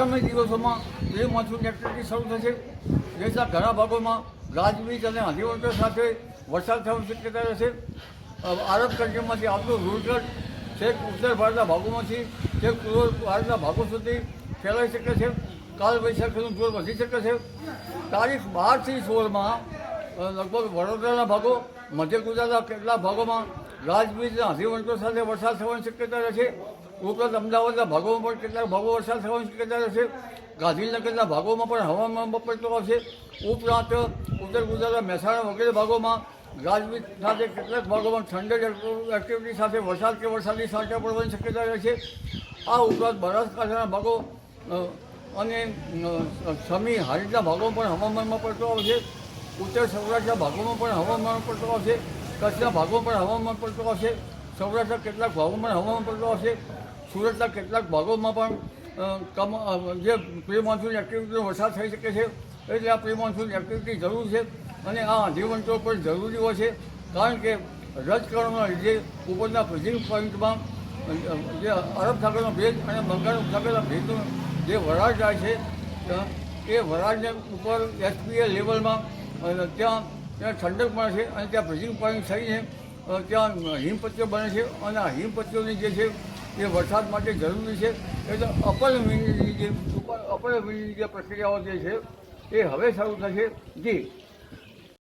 આગામી દિવસોમાં pre monsoon activity શરૂ થશે. દેશના ઘણા ભાગોમાં ગાજવીજ અને આંધીવંટર સાથે વરસાદ થવાની શક્યતા રહેશે. આરબ કન્ટ્રીમાંથી આવતું રૂરકટ છેક ઉત્તર ભારતના ભાગોમાંથી છેક પૂર્વ ભારતના ભાગો સુધી ફેલાઈ શકે છે. કાલ વૈશાખીનું જોર વધી શકે છે. તારીખ 12 થી 16 લગભગ વડોદરાના ભાગો, મધ્ય ગુજરાતના કેટલાક ભાગોમાં ગાજવીજ અને આંધીવંટર સાથે વરસાદ થવાની શક્યતા રહેશે. ઉપરાંત અમદાવાદના ભાગોમાં પણ કેટલાક ભાગો વરસાદ થવાની શક્યતા રહેશે. ગાંધીનગરના ભાગોમાં પણ હવામાન બપોરતો આવશે. ઉપરાંત ઉત્તર ગુજરાતના મહેસાણા વગેરે ભાગોમાં ગાજવીજ સાથે કેટલાક ભાગોમાં થંડર એક્ટિવિટી સાથે વરસાદ કે વરસાદની છાંટા પડવાની શક્યતા રહેશે. આ ઉપરાંત બનાસકાંઠાના ભાગો અને સમી હારીજના ભાગોમાં પણ હવામાનમાં પડતો આવશે. ઉત્તર સૌરાષ્ટ્રના ભાગોમાં પણ હવામાન પડતો આવશે. કચ્છના ભાગોમાં પણ હવામાન પડતો આવશે. સૌરાષ્ટ્રના કેટલાક ભાગોમાં હવામાન પડતો આવશે. સુરતના કેટલાક ભાગોમાં પણ જે પ્રી મોન્સૂન એક્ટિવિટીનો વરસાદ થઈ શકે છે. એટલે આ પ્રી મોન્સૂન એક્ટિવિટી જરૂર છે અને આ આંધીવંટરો પણ જરૂરી હોય છે. કારણ કે રજકણોના લીધે ઉપરના ફ્રીઝિંગ પોઈન્ટમાં જે અરબ સાગરનો ભેજ અને બંગાળ ઉપસાગરના ભેજનું જે વરાળ જાય છે એ વરાળને ઉપર એસપીએ લેવલમાં ત્યાં ઠંડક મળે છે અને ત્યાં ફ્રીઝિંગ પોઈન્ટ થઈને ત્યાં હિમપત્તીઓ બને છે અને આ હિમપત્તીઓની જે છે એ વરસાદ માટે જરૂરી છે. એટલે અપર વિન્ડની જે પ્રક્રિયાઓ જે છે એ હવે શરૂ થશે. જી.